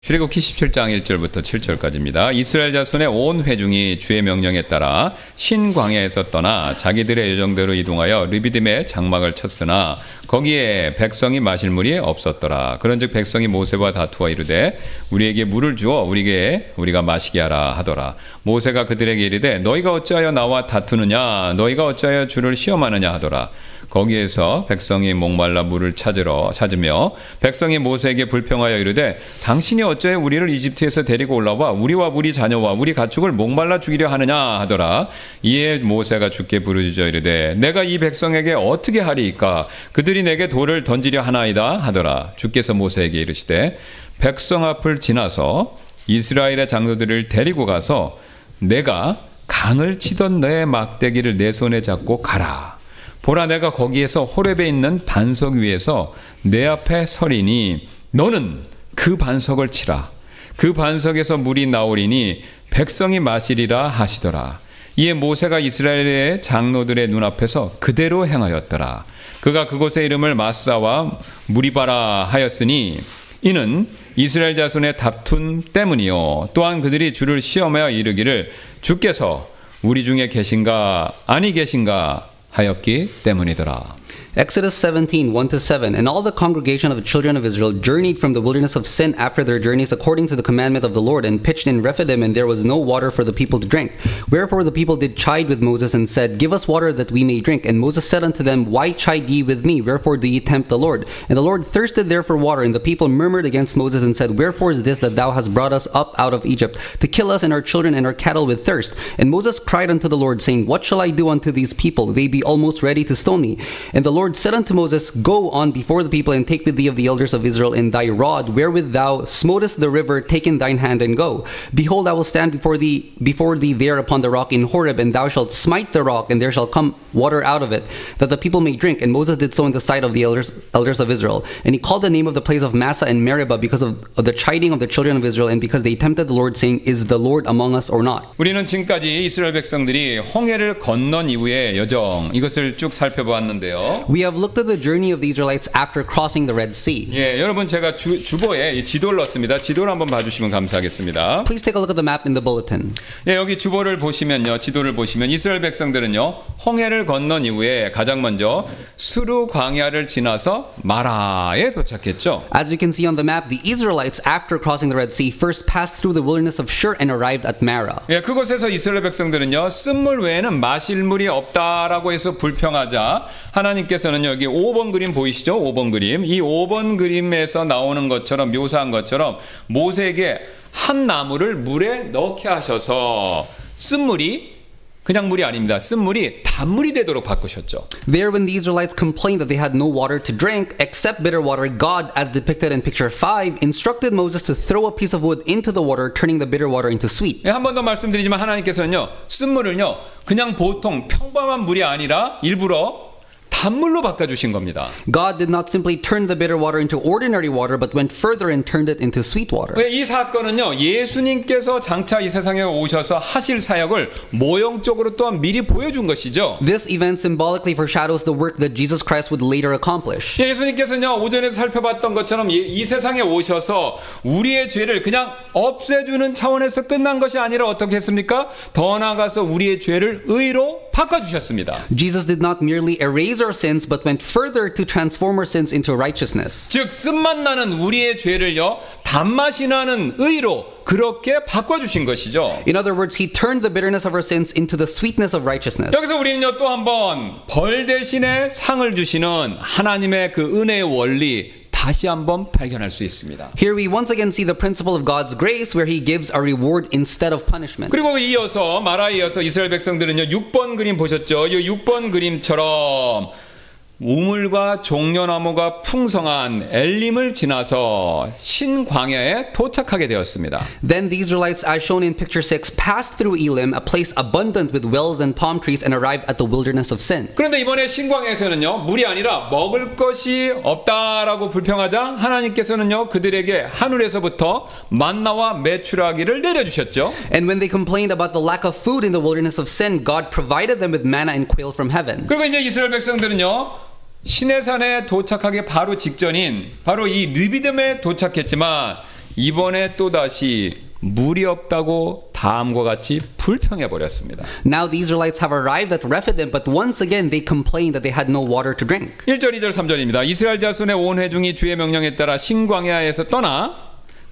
출애굽기 17장 1절부터 7절까지입니다. 이스라엘 자손의 온 회중이 주의 명령에 따라 신광야에서 떠나 자기들의 여정대로 이동하여 르비딤에 장막을 쳤으나 거기에 백성이 마실 물이 없었더라. 그런즉 백성이 모세와 다투어 이르되 우리에게 물을 주어 우리가 마시게 하라 하더라. 모세가 그들에게 이르되 너희가 어찌하여 나와 다투느냐 너희가 어찌하여 주를 시험하느냐 하더라. 거기에서 백성이 목말라 물을 찾으며 백성이 모세에게 불평하여 이르되 당신이 어찌하여 우리를 이집트에서 데리고 올라와 우리와 우리 자녀와 우리 가축을 목말라 죽이려 하느냐 하더라. 이에 모세가 주께 부르짖어 이르되 내가 이 백성에게 어떻게 하리이까 그들이 내게 돌을 던지려 하나이다 하더라. 주께서 모세에게 이르시되 백성 앞을 지나서 이스라엘의 장로들을 데리고 가서 내가 강을 치던 너의 막대기를 내 손에 잡고 가라. 보라 내가 거기에서 호렙에 있는 반석 위에서 내 앞에 서리니 너는 그 반석을 치라. 그 반석에서 물이 나오리니 백성이 마시리라 하시더라. 이에 모세가 이스라엘의 장로들의 눈앞에서 그대로 행하였더라. 그가 그곳의 이름을 마사와 무리바라 하였으니 이는 이스라엘 자손의 다툼 때문이요 또한 그들이 주를 시험하여 이르기를 주께서 우리 중에 계신가 아니 계신가 하였기 때문이더라. Exodus 17, 1-7. And all the congregation of the children of Israel journeyed from the wilderness of Sin after their journeys according to the commandment of the Lord, and pitched in Rephidim, and there was no water for the people to drink. Wherefore the people did chide with Moses, and said, Give us water that we may drink. And Moses said unto them, Why chide ye with me? Wherefore do ye tempt the Lord? And the Lord thirsted there for water, and the people murmured against Moses, and said, Wherefore is this that thou hast brought us up out of Egypt, to kill us and our children and our cattle with thirst? And Moses cried unto the Lord, saying, What shall I do unto these people? They be almost ready to stone me. And the Lord said unto Moses, Go on before the people, and take with thee of the elders of Israel in thy rod, wherewith thou smotest the river, take in thine hand, and go. Behold, I will stand before thee there upon the rock in Horeb, and thou shalt smite the rock, and there shall come water out of it, that the people may drink. And Moses did so in the sight of the elders of Israel. And he called the name of the place of Massah and Meribah, because of the chiding of the children of Israel, and because they tempted the Lord, saying, Is the Lord among us or not? 우리는 지금까지 이스라엘 백성들이 홍해를 건넌 이후의 여정 이것을 쭉 살펴보았는데요. We have looked at the journey of the Israelites after crossing the Red Sea. 예, 여러분 제가 주보에 이 지도를 넣었습니다. 지도를 한번 봐주시면 감사하겠습니다. Please take a look at the map in the bulletin. 예, 여기 주보를 보시면요, 지도를 보시면 이스라엘 백성들은요 홍해를 건넌 이후에 가장 먼저 수르 광야를 지나서 마라에 도착했죠. As you can see on the map, the Israelites, after crossing the Red Sea, first passed through the wilderness of Shur and arrived at Marah. 예, 그곳에서 이스라엘 백성들은요 쓴물 외에는 마실 물이 없다라고 해서 불평하자 하나님께서는 여기 5번 그림 보이시죠? 5번 그림. 이 5번 그림에서 나오는 것처럼 묘사한 것처럼 모세에게 한 나무를 물에 넣게 하셔서 쓴물이 그냥 물이 아닙니다. 쓴물이 단물이 되도록 바꾸셨죠. There, when the Israelites complained that they had no water to drink except bitter water, God, as depicted in picture 5, instructed Moses to throw a piece of wood into the water, turning the bitter water into sweet. 한 번 더 말씀드리지만 하나님께서는요 쓴물을요 그냥 보통 평범한 물이 아니라 일부러 단물로 바꿔주신 겁니다. God did not simply turn the bitter water into ordinary water, but went further and turned it into sweet water. 이 사건은요 예수님께서 장차 이 세상에 오셔서 하실 사역을 모형적으로 또한 미리 보여준 것이죠. This event symbolically foreshadows the work that Jesus Christ would later accomplish. 예수님께서는요 오전에 살펴봤던 것처럼 이 세상에 오셔서 우리의 죄를 그냥 없애주는 차원에서 끝난 것이 아니라 어떻게 했습니까? 더 나아가서 우리의 죄를 의로 바꿔주셨습니다. Jesus did not merely erase our sins, but went further to transform our sins into righteousness. 즉 쓴맛 나는 우리의 죄를요 단맛이 나는 의로 그렇게 바꿔주신 것이죠. In other words, he turned the bitterness of our sins into the sweetness of righteousness. 여기서 우리는요 또 한번 벌 대신에 상을 주시는 하나님의 그 은혜의 원리 다시 한번 발견할 수 있습니다. Here we once again see the principle of God's grace, where he gives a reward instead of punishment. 그리고 이어서 마라에 이어서 이스라엘 백성들은요 6번 그림 보셨죠? 이 6번 그림처럼 우물과 종려나무가 풍성한 엘림을 지나서 신광야에 도착하게 되었습니다. Then the Israelites, as shown in picture 6, passed through Elim, a place abundant with wells and palm trees, and arrived at the wilderness of Sin. 그런데 이번에 신광야에서는요 물이 아니라 먹을 것이 없다라고 불평하자 하나님께서는요 그들에게 하늘에서부터 만나와 메추라기를 내려주셨죠. And when they complained about the lack of food in the wilderness of Sin, God provided them with manna and quail from heaven. 그리고 이제 이스라엘 백성들은요 시내산에 도착하기 바로 직전인 바로 이 르비딤에 도착했지만 이번에 또다시 물이 없다고 다음과 같이 불평해 버렸습니다. Now the Israelites have arrived at Rephidim, but once again they complained that they had no water to drink. 1절, 2절, 3절입니다. 이스라엘 자손의 온 회중이 주의 명령에 따라 신광야에서 떠나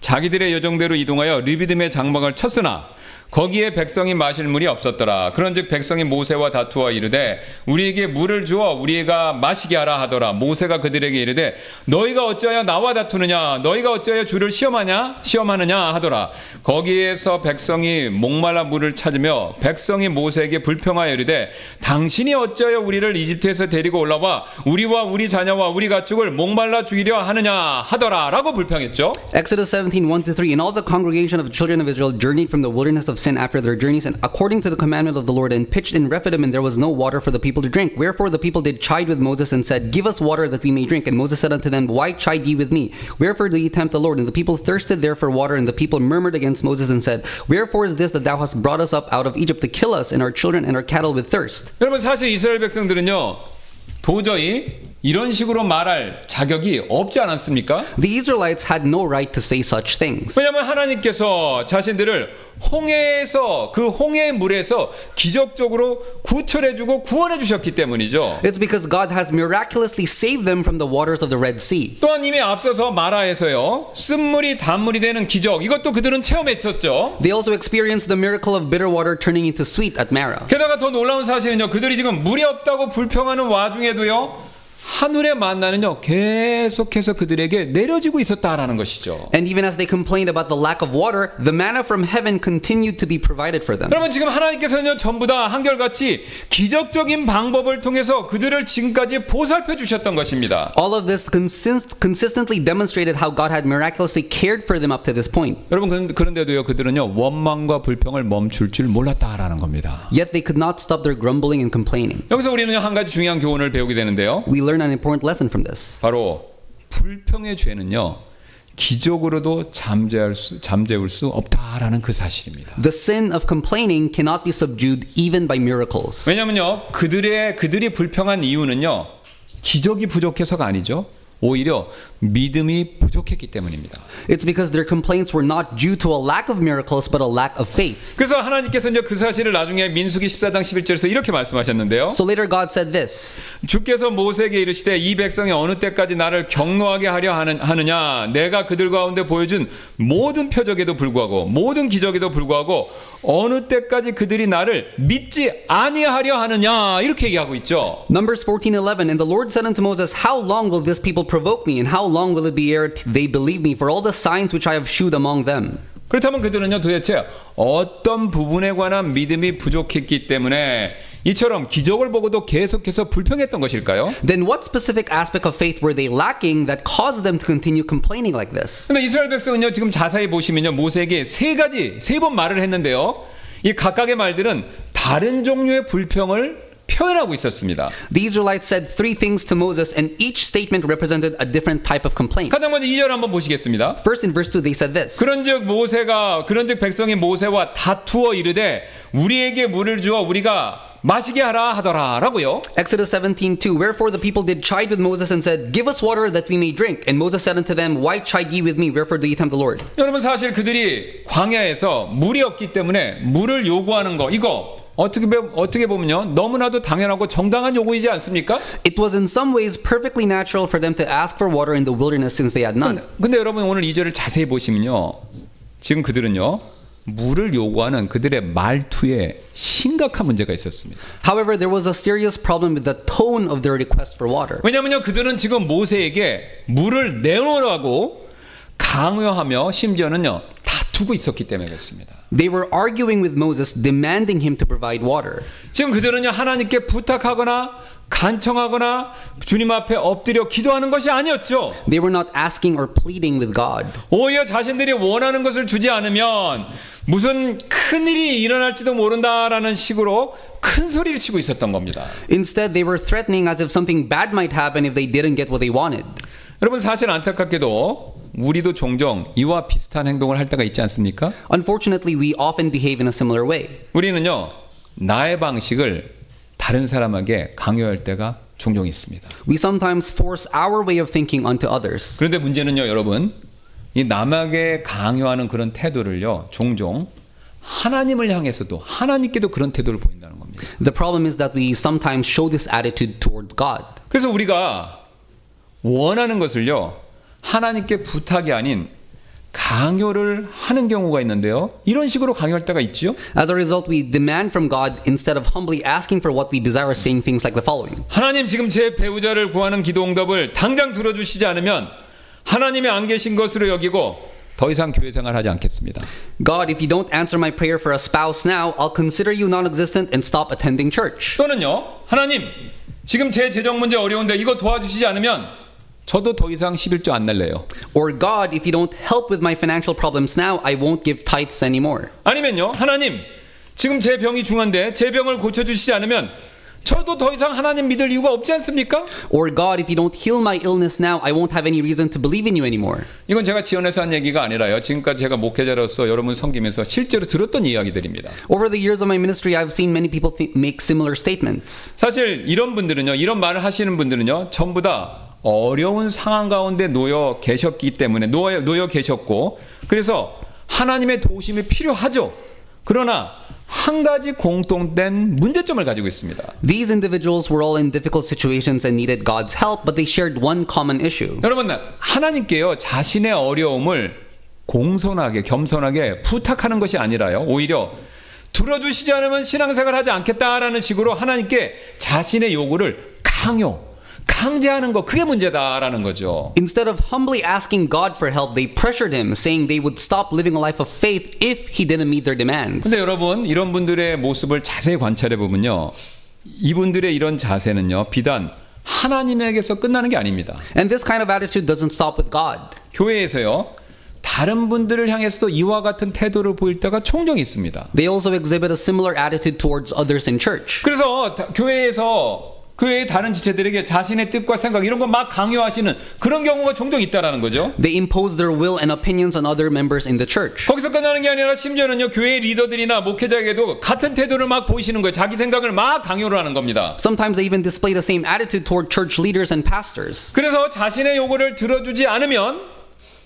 자기들의 여정대로 이동하여 르비딤의 장막을 쳤으나 거기에 백성이 마실 물이 없었더라. 그런즉 백성이 모세와 다투어 이르되 우리에게 물을 주어 우리가 마시게 하라 하더라. 모세가 그들에게 이르되 너희가 어찌하여 나와 다투느냐, 너희가 어찌하여 주를 시험하느냐 하더라. 거기에서 백성이 목말라 물을 찾으며 백성이 모세에게 불평하여 이르되 당신이 어찌하여 우리를 이집트에서 데리고 올라와 우리와 우리 자녀와 우리 가축을 목말라 죽이려 하느냐 하더라 라고 불평했죠. Exodus 17:1-3. And all the congregation of the children of Israel journeyed from the wilderness of sin after their journeys, and according to the commandment of the Lord, and pitched in Rephidim, and there was no water for the people to drink. Wherefore the people did chide with Moses, and said, Give us water that we may drink. And Moses said unto them, Why chide ye with me? Wherefore do ye tempt the Lord? And the people thirsted there for water, and the people murmured against Moses, and said, Wherefore is this that thou hast brought us up out of Egypt to kill us and our children and our cattle with thirst? 여러분, 사실 이스라엘 백성들은요 도저히 이런 식으로 말할 자격이 없지 않았습니까? The Israelites had no right to say such things. 왜냐하면 하나님께서 자신들을 홍해에서 그 홍해의 물에서 기적적으로 구출해주고 구원해주셨기 때문이죠. It's because God has miraculously saved them from the waters of the Red Sea. 또한 이미 앞서서 마라에서요 쓴물이 단물이 되는 기적, 이것도 그들은 체험했었죠. They also experienced the miracle of bitter water turning into sweet at Marah. 게다가 더 놀라운 사실은요, 그들이 지금 물이 없다고 불평하는 와중에도요 하늘의 만나는요 계속해서 그들에게 내려지고 있었다라는 것이죠. And even as they complained about the lack of water, the manna from heaven continued to be provided for them. 여러분, 지금 하나님께서는요 전부 다 한결같이 기적적인 방법을 통해서 그들을 지금까지 보살펴 주셨던 것입니다. All of this consistently demonstrated how God had miraculously cared for them up to this point. 여러분, 그런데도요 그들은요 원망과 불평을 멈출 줄 몰랐다라는 겁니다. Yet they could not stop their grumbling and complaining. 여기서 우리는 한 가지 중요한 교훈을 배우게 되는데요. We learn an important lesson from this. 바로 불평의 죄는요 기적으로도 잠재울 수 없다라는 그 사실입니다. The sin of complaining cannot be subdued even by miracles. 왜냐면요 그들이 불평한 이유는요 기적이 부족해서가 아니죠. 오히려 믿음이 부족했기 때문입니다. It's because their complaints were not due to a lack of miracles but a lack of faith. 그래서 하나님께서 이제 그 사실을 나중에 민수기 14장 11절에서 이렇게 말씀하셨는데요. So later God said this. 주께서 모세에게 이르시되 이 백성이 어느 때까지 나를 경노하게 하려 하느냐, 내가 그들 가운데 보여준 모든 표적에도 불구하고 모든 기적에도 불구하고 어느 때까지 그들이 나를 믿지 아니하려 하느냐, 이렇게 얘기하고 있죠. Numbers 14:11. And the Lord said unto Moses, How long will this people provoke me, and how long will it be ere they believe me for all the signs which I have shewed among them? 그렇다면 그들은요 도대체 어떤 부분에 관한 믿음이 부족했기 때문에 이처럼 기적을 보고도 계속해서 불평했던 것일까요? Then what specific aspect of faith were they lacking that caused them to continue complaining like this? 근데 이스라엘 백성은요 지금 자세히 보시면요 모세에게 세 번 말을 했는데요, 이 각각의 말들은 다른 종류의 불평을 표현하고 있었습니다. The Israelites said three things to Moses, and each statement represented a different type of complaint. 가장 먼저 2절 한번 보시겠습니다. First, in verse 2, they said this. 그런즉 백성이 모세와 다투어 이르되 우리에게 물을 주어 우리가 마시게 하라 하더라라고요. Exodus 17:2. Wherefore the people did chide with Moses and said, Give us water that we may drink. And Moses said unto them, Why chide ye with me? Wherefore do ye tempt the Lord? 여러분, 사실 그들이 광야에서 물이 없기 때문에 물을 요구하는 거, 이거 어떻게 보면요 너무나도 당연하고 정당한 요구이지 않습니까? It was in some ways perfectly natural for them to ask for water in the wilderness since they had none. 근데 여러분 오늘 2절을 자세히 보시면요 지금 그들은요 물을 요구하는 그들의 말투에 심각한 문제가 있었습니다. However, there was a serious problem with the tone of their request for water. 왜냐면요 그들은 지금 모세에게 물을 내놓으라고 강요하며 심지어는요 다투고 있었기 때문에 그렇습니다. They were arguing with Moses, demanding him to provide water. 지금 그들은요 하나님께 부탁하거나 간청하거나 주님 앞에 엎드려 기도하는 것이 아니었죠. They were not asking or pleading with God. 오히려 자신들이 원하는 것을 주지 않으면 무슨 큰일이 일어날지도 모른다라는 식으로 큰 소리를 치고 있었던 겁니다. Instead, they were threatening as if something bad might happen if they didn't get what they wanted. 여러분, 사실 안타깝게도 우리도 종종 이와 비슷한 행동을 할 때가 있지 않습니까? Unfortunately, we often behave in a similar way. 우리는요 나의 방식을 다른 사람에게 강요할 때가 종종 있습니다. We sometimes force our way of thinking onto others. 그런데 문제는요 여러분, 이 남에게 강요하는 그런 태도를요, 종종 하나님을 향해서도 하나님께도 그런 태도를 보인다는 겁니다. The problem is that we sometimes show this attitude towards God. 그래서 우리가 원하는 것을요, 하나님께 부탁이 아닌 강요를 하는 경우가 있는데요. 이런 식으로 강요할 때가 있죠. As a result, we demand from God instead of humbly asking for what we desire, saying things like the following. 하나님, 지금 제 배우자를 구하는 기도 응답을 당장 들어주시지 않으면 하나님이 안 계신 것으로 여기고 더 이상 교회 생활하지 않겠습니다. God, if you don't answer my prayer for a spouse now, I'll consider you non-existent and stop attending church. 또는요, 하나님, 지금 제 재정 문제 어려운데 이거 도와주시지 않으면 저도 더 이상 11조 안 낼래요. Or God, if you don't help with my financial problems now, I won't give tithes anymore. 아니면요, 하나님, 지금 제 병이 중한데 제 병을 고쳐주시지 않으면 저도 더 이상 하나님 믿을 이유가 없지 않습니까? Or God, if you don't heal my illness now, I won't have any reason to believe in you anymore. 이건 제가 지원해서 한 얘기가 아니라요. 지금까지 제가 목회자로서 여러분 섬기면서 실제로 들었던 이야기들입니다. Over the years of my ministry, I've seen many people make similar statements. 사실 이런 분들은요, 이런 말을 하시는 분들은요, 전부 다 어려운 상황 가운데 놓여 계셨기 때문에 놓여 계셨고, 그래서 하나님의 도우심이 필요하죠. 그러나 한 가지 공통된 문제점을 가지고 있습니다. These individuals were all in difficult situations and needed God's help, but they shared one common issue. 여러분, 하나님께요, 자신의 어려움을 공손하게 겸손하게 부탁하는 것이 아니라요, 오히려 들어주시지 않으면 신앙생활 하지 않겠다라는 식으로 하나님께 자신의 요구를 강제하는 거, 그게 문제다라는 거죠. Instead of humbly asking God for help, they pressured him, saying they would stop living a life of faith if he didn't meet their demands. 근데 여러분, 이런 분들의 모습을 자세히 관찰해 보면요, 이분들의 이런 자세는요, 비단 하나님에게서 끝나는 게 아닙니다. And this kind of attitude doesn't stop with God. 교회에서요, 다른 분들을 향해서도 이와 같은 태도를 보일 때가 종종 있습니다. They also exhibit a similar attitude towards others in church. 그래서 교회에서 그 외의 다른 지체들에게 자신의 뜻과 생각 이런 거 막 강요하시는 그런 경우가 종종 있다라는 거죠. They impose their will and opinions on other members in the church. 거기서 끝나는 게 아니라 심지어는요, 교회 리더들이나 목회자에게도 같은 태도를 막 보이시는 거예요. 자기 생각을 막 강요를 하는 겁니다. Sometimes they even display the same attitude toward church leaders and pastors. 그래서 자신의 요구를 들어주지 않으면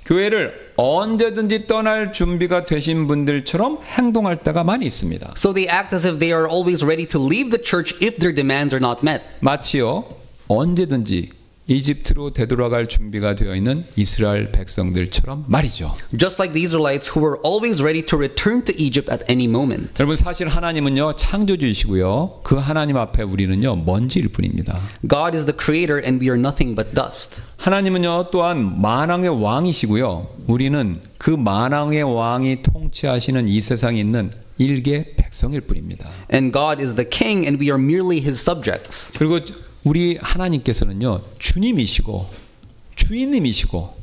교회를 언제든지 떠날 준비가 되신 분들처럼 행동할 때가 많이 있습니다. So they act as if they are always ready to leave the church if their demands are not met. 마치요, 언제든지 이집트로 되돌아갈 준비가 되어 있는 이스라엘 백성들처럼 말이죠. Just like the Israelites who were always ready to return to Egypt at any moment. 여러분, 사실 하나님은요, 창조주이시고요, 그 하나님 앞에 우리는요, 먼지일 뿐입니다. God is the creator and we are nothing but dust. 하나님은요, 또한 만왕의 왕이시고요, 우리는 그 만왕의 왕이 통치하시는 이 세상에 있는 일개 백성일 뿐입니다. And God is the king and we are merely his subjects. 그리고 우리 하나님께서는요, 주님이시고 주인님이시고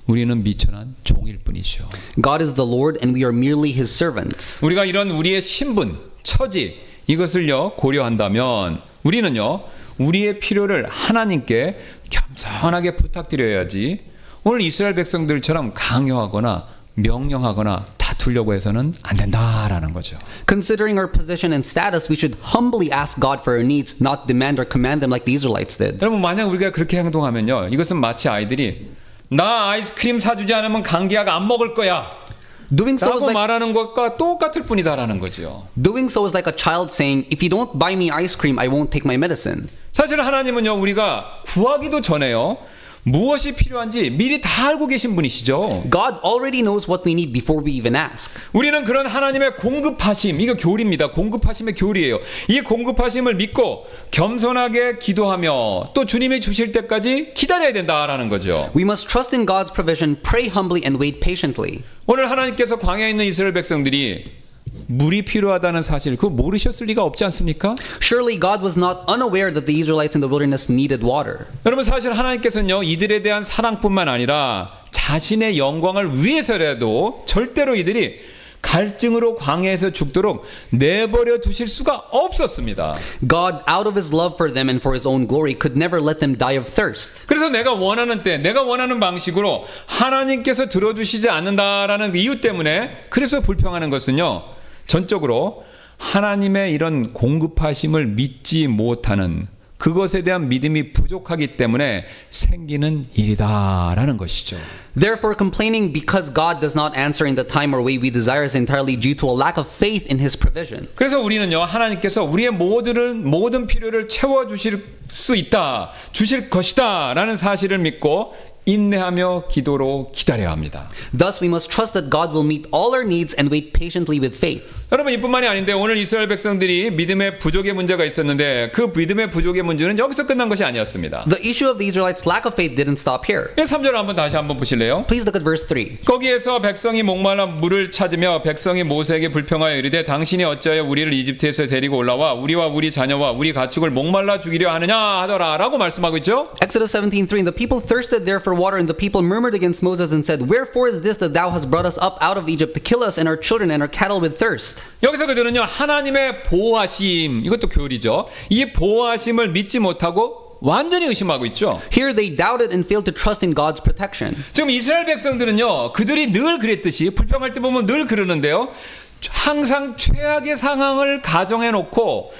우리는 미천한 종일 뿐이죠. God is the Lord and we are merely his servants. 우리가 이런 우리의 신분, 처지 이것을요, 고려한다면 우리는요, 우리의 필요를 하나님께 겸손하게 부탁드려야지 오늘 이스라엘 백성들처럼 강요하거나 명령하거나 다투려고 해서는 안 된다라는 거죠. Considering our position and status, we should humbly ask God for our needs, not demand or command them like the Israelites did. 여러분, 만약 우리가 그렇게 행동하면요, 이것은 마치 아이들이 나 아이스크림 사주지 않으면 감기약 안 먹을 거야 Doing so is 라고 like 말하는 것과 똑같을 뿐이다라는 거죠. doing so is like a child saying, "If you don't buy me ice cream, I won't take my medicine." 사실 하나님은요, 우리가 구하기도 전에요, 무엇이 필요한지 미리 다 알고 계신 분이시죠. God already knows what we need before we even ask. 우리는 그런 하나님의 공급하심, 이거 교리입니다. 공급하심의 교리예요. 이 공급하심을 믿고 겸손하게 기도하며 또 주님이 주실 때까지 기다려야 된다라는 거죠. We must trust in God's provision, pray humbly, and wait patiently. 오늘 하나님께서 광야에 있는 이스라엘 백성들이 물이 필요하다는 사실 그거 모르셨을 리가 없지 않습니까? Surely God was not unaware that the Israelites in the wilderness needed water. 여러분, 사실 하나님께서는요, 이들에 대한 사랑뿐만 아니라 자신의 영광을 위해서라도 절대로 이들이 갈증으로 광야에서 죽도록 내버려 두실 수가 없었습니다. God, out of his love for them and for his own glory, could never let them die of thirst. 그래서 내가 원하는 때, 내가 원하는 방식으로 하나님께서 들어주시지 않는다라는 이유 때문에 그래서 불평하는 것은요, 전적으로 하나님의 이런 공급하심을 믿지 못하는 그것에 대한 믿음이 부족하기 때문에 생기는 일이다라는 것이죠. Therefore, complaining because God does not answer in the time or way we desire is entirely due to a lack of faith in His provision. 그래서 우리는요, 하나님께서 우리의 모든 필요를 채워 주실 수 있다, 주실 것이다라는 사실을 믿고 인내하며 기도로 기다려야 합니다. Thus, we must trust that God will meet all our needs and wait patiently with faith. 여러분, 이뿐만이 아닌데 오늘 이스라엘 백성들이 믿음의 부족의 문제가 있었는데 그 믿음의 부족의 문제는 여기서 끝난 것이 아니었습니다. The issue of the Israelites' lack of faith didn't stop here. 3절 다시 한번 보실래요? Please look at verse 3. 거기에서 백성이 목말라 물을 찾으며 백성이 모세에게 불평하여 이르되 당신이 어찌하여 우리를 이집트에서 데리고 올라와 우리와 우리 자녀와 우리 가축을 목말라 죽이려 하느냐 하더라 라고 말씀하고 있죠. Exodus 17:3. And the people thirsted there for water, and the people murmured against Moses and said, Wherefore is this that thou hast brought us up out of Egypt to kill us and our children and our cattle with thirst? 여기서 그들은요, 하나님의 보호하심, 이것도 교리죠. 이 보호하심을 믿지 못하고 완전히 의심하고 있죠. Here they doubted and failed to trust in God's protection. 지금 이스라엘 백성들은요, 그들이 늘 그랬듯이 불평할 때 보면 늘 그러는데요, 항상 최악의 상황을 가정해 놓고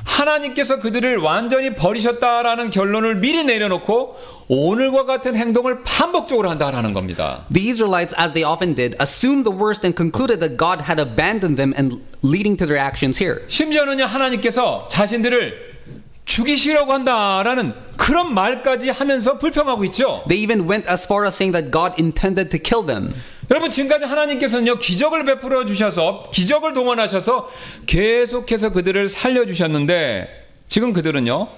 하나님께서 그들을 완전히 버리셨다라는 결론을 미리 내려놓고 오늘과 같은 행동을 반복적으로 한다라는 겁니다. The Israelites, as they often did, assumed the worst and concluded that God had abandoned them, and leading to their actions here. 심지어는요, 하나님께서 자신들을 죽이시려고 한다라는 그런 말까지 하면서 불평하고 있죠. They even went as far as saying that God intended to kill them. 여러분, 지금까지 하나님께서는요, 기적을 베풀어 주셔서 기적을 동원하셔서 계속해서 그들을 살려주셨는데 지금 그들은요,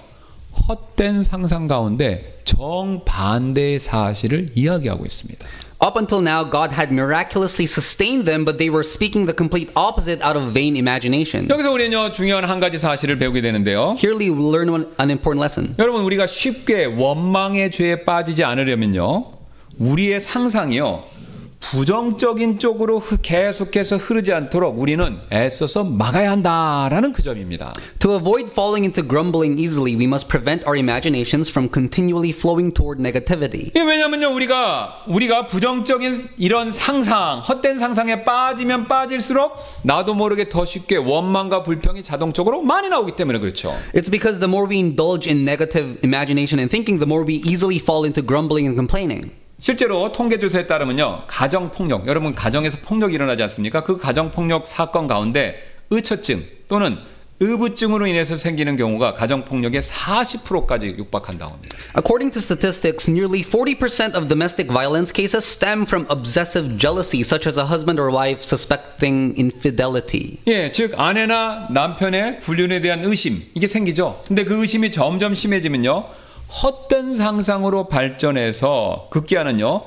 헛된 상상 가운데 정반대의 사실을 이야기하고 있습니다. Up until now, God had miraculously sustained them, but they were speaking the complete opposite out of vain imagination. 여기서 우리는요, 중요한 한 가지 사실을 배우게 되는데요. Here we learn an important lesson. 여러분, 우리가 쉽게 원망의 죄에 빠지지 않으려면요, 우리의 상상이요, 부정적인 쪽으로 계속해서 흐르지 않도록 우리는 애써서 막아야 한다라는 그 점입니다. To avoid falling into grumbling easily, we must prevent our imaginations from continually flowing toward negativity. 왜냐면요, 우리가 부정적인 이런 상상, 헛된 상상에 빠지면 빠질수록 나도 모르게 더 쉽게 원망과 불평이 자동적으로 많이 나오기 때문에 그렇죠. It's because the more we indulge in negative imagination and thinking, the more we easily fall into grumbling and complaining. 실제로 통계조사에 따르면요, 가정폭력, 여러분 가정에서 폭력이 일어나지 않습니까? 그 가정폭력 사건 가운데 의처증 또는 의부증으로 인해서 생기는 경우가 가정폭력의 40%까지 육박한다고 합니다. According to statistics, nearly 40% of domestic violence cases stem from obsessive jealousy, such as a husband or wife suspecting infidelity. 예, 즉 아내나 남편의 불륜에 대한 의심, 이게 생기죠. 근데 그 의심이 점점 심해지면요, 헛된 상상으로 발전해서 급기야는요,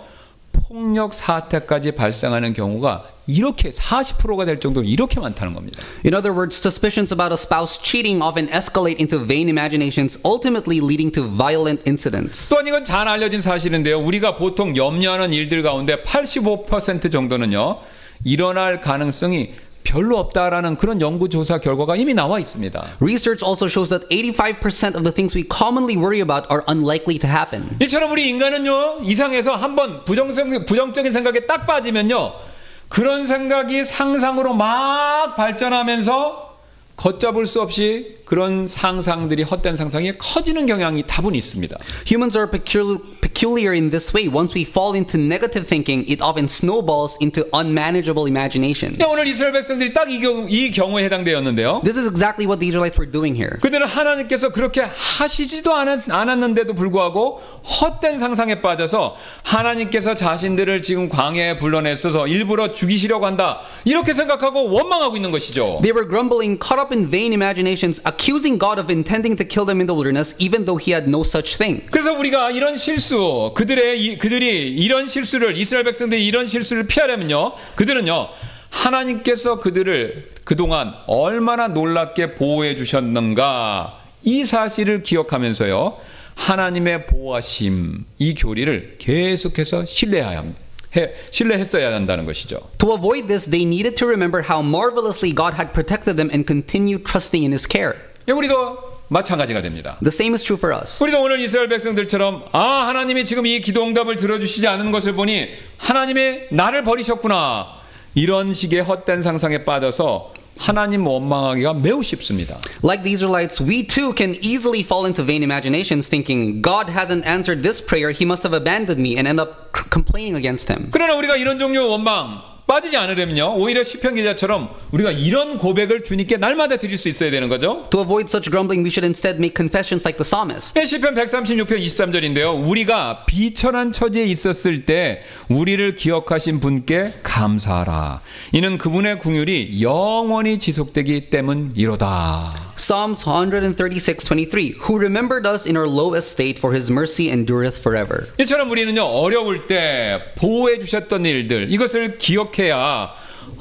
폭력 사태까지 발생하는 경우가 이렇게 40%가 될 정도로 이렇게 많다는 겁니다. In other words, suspicions about a spouse cheating often escalate into vain imaginations, ultimately leading to violent incidents. 또한 이건 잘 알려진 사실인데요, 우리가 보통 염려하는 일들 가운데 85% 정도는요, 일어날 가능성이 별로 없다라는 그런 연구조사 결과가 이미 나와 있습니다. Research also shows that 85% of the things we commonly worry about are unlikely to happen. 이처럼 우리 인간은요, 이상해서 한번 부정적인 생각에 딱 빠지면요, 그런 생각이 상상으로 막 발전하면서 걷잡을 수 없이 그런 상상들이, 헛된 상상이 커지는 경향이 다분히 있습니다. Humans are peculiar in this way. Once we fall into negative thinking, it often snowballs into unmanageable imagination. 오늘 이스라엘 백성들이 딱 이 경우에 해당되었는데요. This is exactly what the Israelites were doing here. 그들은 하나님께서 그렇게 하시지도 않았는데도 불구하고 헛된 상상에 빠져서 하나님께서 자신들을 지금 광야에 불러내서 일부러 죽이시려고 한다, 이렇게 생각하고 원망하고 있는 것이죠. They were grumbling, caught up in vain imaginations, accusing God of intending to kill them in the wilderness, even though He had no such thing. 그래서 우리가 이런 실수, 그들이 이런 실수를, 이스라엘 백성들이 이런 실수를 피하려면요, 그들은요, 하나님께서 그들을 그동안 얼마나 놀랍게 보호해 주셨는가, 이 사실을 기억하면서요, 하나님의 보호하심, 이 교리를 계속해서 신뢰했어야 한다는 것이죠. To avoid this, they needed to remember how marvelously God had protected them and continue trusting in His care. 우리도 마찬가지가 됩니다. The same is true for us. 우리도 오늘 이스라엘 백성들처럼 하나님이 지금 이 기도 응답을 들어주시지 않은 것을 보니 하나님이 나를 버리셨구나, 이런 식의 헛된 상상에 빠져서 하나님 원망하기가 매우 쉽습니다. Like the Israelites, we too can easily fall into vain imaginations, thinking, God hasn't answered this prayer, he must have abandoned me, and end up complaining against him. 그러나 우리가 이런 종류의 원망 빠지지 않으려면요, 오히려 시편 기자처럼 우리가 이런 고백을 주님께 날마다 드릴 수 있어야 되는 거죠. To avoid such grumbling, we should instead make confessions like the psalmist. 시편 136편 23절인데요. 우리가 비천한 처지에 있었을 때 우리를 기억하신 분께 감사하라. 이는 그분의 궁율이 영원히 지속되기 때문이로다. Psalms 136:23. Who remembered us in our low estate, for his mercy endureth forever. 이처럼 우리는요, 어려울 때 보호해 주셨던 일들, 이것을 기억해야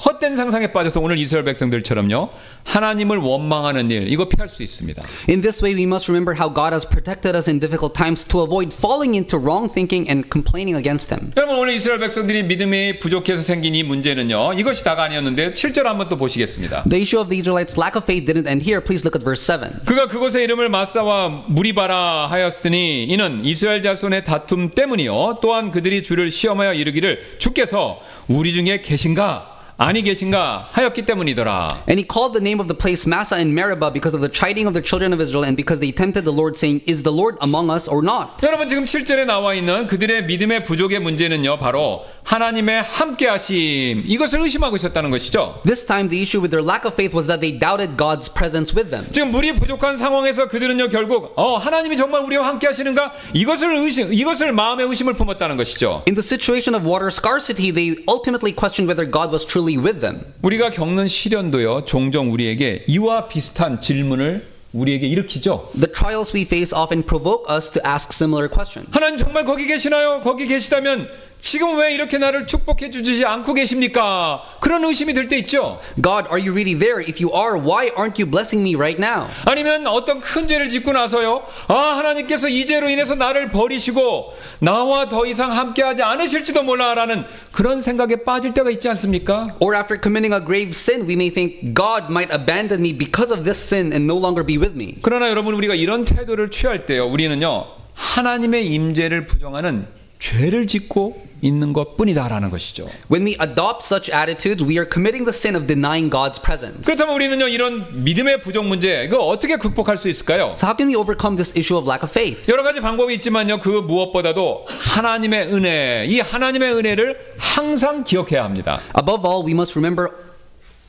헛된 상상에 빠져서 오늘 이스라엘 백성들처럼요, 하나님을 원망하는 일, 이거 피할 수 있습니다. In this way, we must remember how God has protected us in difficult times to avoid falling into wrong thinking and complaining against him. 여러분, 오늘 이스라엘 백성들이 믿음이 부족해서 생긴 이 문제는요, 이것이 다가 아니었는데 7절 한번 또 보시겠습니다. The issue of the Israelites' lack of faith didn't end here. Please look at verse 7. 그가 그곳의 이름을 마사와 무리바라 하였으니 이는 이스라엘 자손의 다툼 때문이요 또한 그들이 주를 시험하여 이르기를 주께서 우리 중에 계신가 아니 계신가 하였기 때문이더라. And he called the name of the place Massa and Meribah because of the chiding of the children of Israel and because they tempted the Lord, saying, Is the Lord among us or not? 여러분, 지금 7절에 나와 있는 그들의 믿음의 부족의 문제는요, 바로 하나님의 함께하심, 이것을 의심하고 있었다는 것이죠. This time the issue with their lack of faith was that they doubted God's presence with them. 지금 물이 부족한 상황에서 그들은요, 결국 하나님이 정말 우리와 함께하시는가, 이것을 마음에 의심을 품었다는 것이죠. In the situation of water scarcity, they ultimately questioned whether God was truly with them. 우리가 겪는 시련도요, 종종 우리에게 이와 비슷한 질문을 우리에게 일으키죠. The trials we face often provoke us to ask similar questions. 하나님 정말 거기 계시나요? 거기 계시다면 지금 왜 이렇게 나를 축복해 주지 않고 계십니까? 그런 의심이 들 때 있죠. God, are you really there? If you are, why aren't you blessing me right now? 아니면 어떤 큰 죄를 짓고 나서요, 하나님께서 이 죄로 인해서 나를 버리시고 나와 더 이상 함께하지 않으실지도 몰라라는 그런 생각에 빠질 때가 있지 않습니까? Or after committing a grave sin, we may think God might abandon me because of this sin and no longer be with me. 그러나 여러분, 우리가 이런 태도를 취할 때요, 우리는요, 하나님의 임재를 부정하는 죄를 짓고 있는 것뿐이다라는 것이죠. When we adopt such attitudes, we are committing the sin of denying God's presence. 그렇다면 우리는요, 이런 믿음의 부족 문제, 이거 어떻게 극복할 수 있을까요? So how can we overcome this issue of lack of faith? 여러 가지 방법이 있지만요, 그 무엇보다도 하나님의 은혜, 이 하나님의 은혜를 항상 기억해야 합니다. Above all, we must remember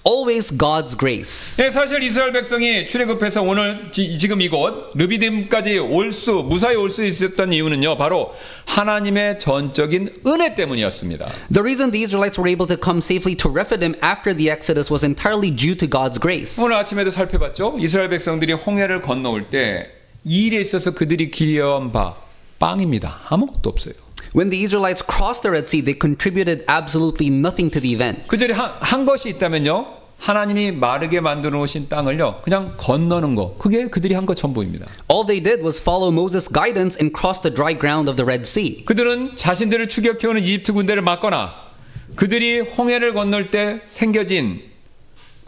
always God's grace. 네, 사실 이스라엘 백성이 출애굽해서 오늘 지금 이곳 르비딤까지 무사히 올 수 있었던 이유는요, 바로 하나님의 전적인 은혜 때문이었습니다. The reason the Israelites were able to come safely to Rephidim after the Exodus was entirely due to God's grace. 오늘 아침에도 살펴봤죠. 이스라엘 백성들이 홍해를 건너올 때 이 일에 있어서 그들이 기여한 바 빵입니다. 아무것도 없어요. When the Israelites crossed the Red Sea, they contributed absolutely nothing to the event. 그들이 한 것이 있다면요, 하나님이 마르게 만들어 놓으신 땅을요, 그냥 건너는 거, 그게 그들이 한 것 전부입니다. All they did was follow Moses' guidance and cross the dry ground of the Red Sea. 그들은 자신들을 추격해오는 이집트 군대를 막거나 그들이 홍해를 건널 때 생겨진